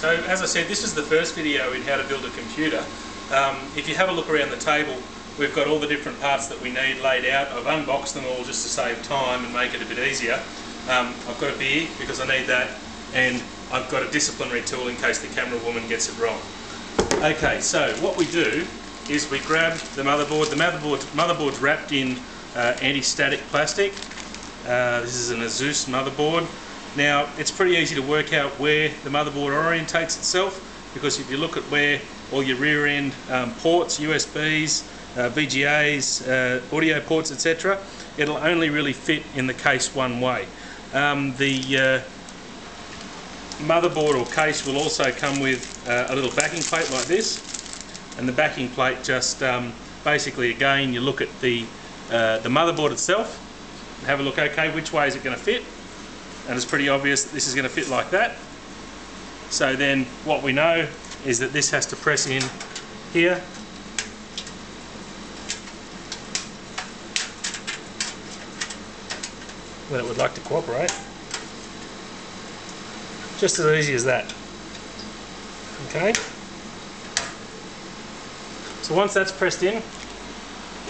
So as I said, this is the first video in how to build a computer. If you have a look around the table, we've got all the different parts that we need laid out. I've unboxed them all just to save time and make it a bit easier. I've got a beer because I need that, and I've got a disciplinary tool in case the camera woman gets it wrong. Okay, so what we do is we grab the motherboard. The motherboard's wrapped in anti-static plastic. This is an Asus motherboard. Now, it's pretty easy to work out where the motherboard orientates itself, because if you look at where all your rear end ports, USBs, VGAs, audio ports, etc., it'll only really fit in the case one way. The motherboard or case will also come with a little backing plate like this, and the backing plate just basically, again, you look at the motherboard itself and have a look, okay, which way is it going to fit, and it's pretty obvious that this is going to fit like that. So then what we know is that this has to press in here, when it would like to cooperate. Just as easy as that. Okay. So once that's pressed in,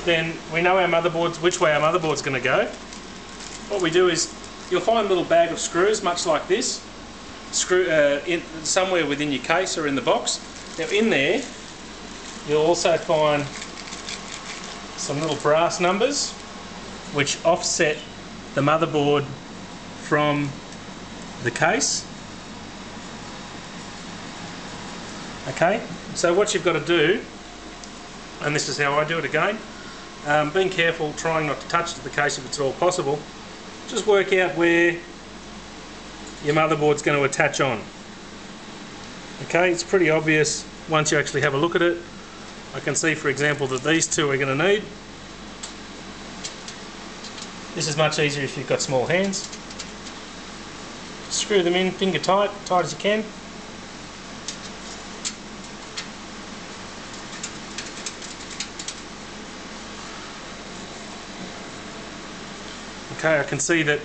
then we know which way our motherboard's going to go. What we do is, you'll find a little bag of screws, much like this, somewhere within your case or in the box. Now in there, you'll also find some little brass numbers which offset the motherboard from the case. Okay, so what you've got to do, and this is how I do it again, being careful, trying not to touch the case if it's at all possible, just work out where your motherboard's going to attach on. Okay, it's pretty obvious once you actually have a look at it. I can see, for example, that these two are going to need. This is much easier if you've got small hands. Screw them in, finger tight, tight as you can. Okay, I can see that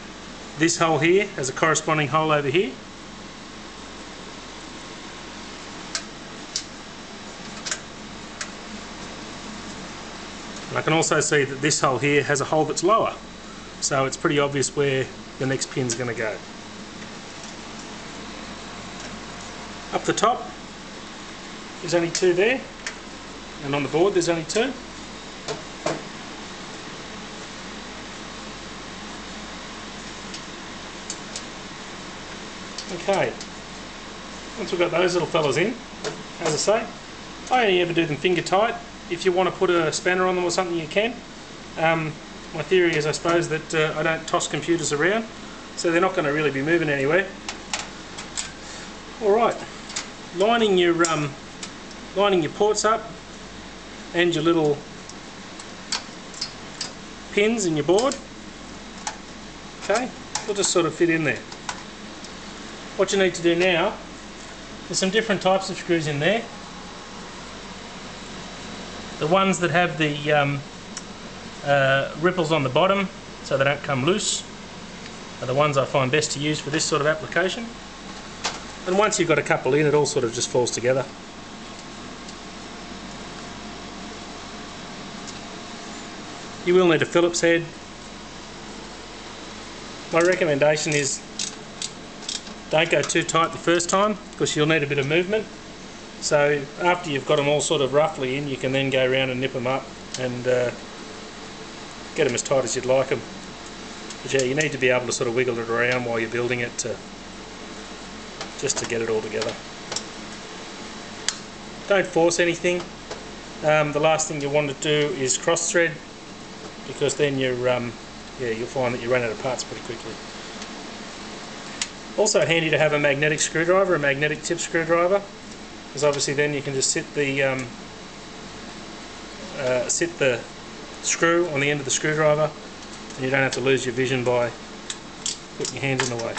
this hole here has a corresponding hole over here. And I can also see that this hole here has a hole that's lower. So it's pretty obvious where the next pin's going to go. Up the top, there's only two there, and on the board there's only two. Okay, once we've got those little fellas in, as I say, I only ever do them finger tight. If you want to put a spanner on them or something, you can. My theory is, I suppose, that I don't toss computers around, so they're not going to really be moving anywhere. Alright, lining your ports up and your little pins in your board. Okay, they'll just sort of fit in there. What you need to do now, there's some different types of screws in there. The ones that have the ripples on the bottom so they don't come loose are the ones I find best to use for this sort of application. And once you've got a couple in, it all sort of just falls together. You will need a Phillips head. My recommendation is, don't go too tight the first time, because you'll need a bit of movement. So after you've got them all sort of roughly in, you can then go around and nip them up and get them as tight as you'd like them. But yeah, you need to be able to sort of wiggle it around while you're building it just to get it all together. Don't force anything. The last thing you want to do is cross thread, because then you'll find that you run out of parts pretty quickly. Also handy to have a magnetic screwdriver, a magnetic tip screwdriver, because obviously then you can just sit the screw on the end of the screwdriver, and you don't have to lose your vision by putting your hands in the way.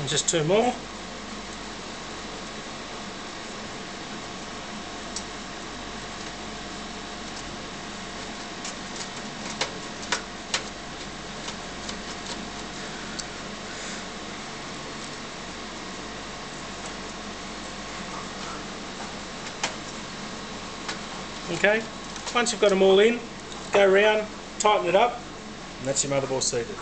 And just 2 more. Okay, once you've got them all in, go around, tighten it up, and that's your motherboard seated.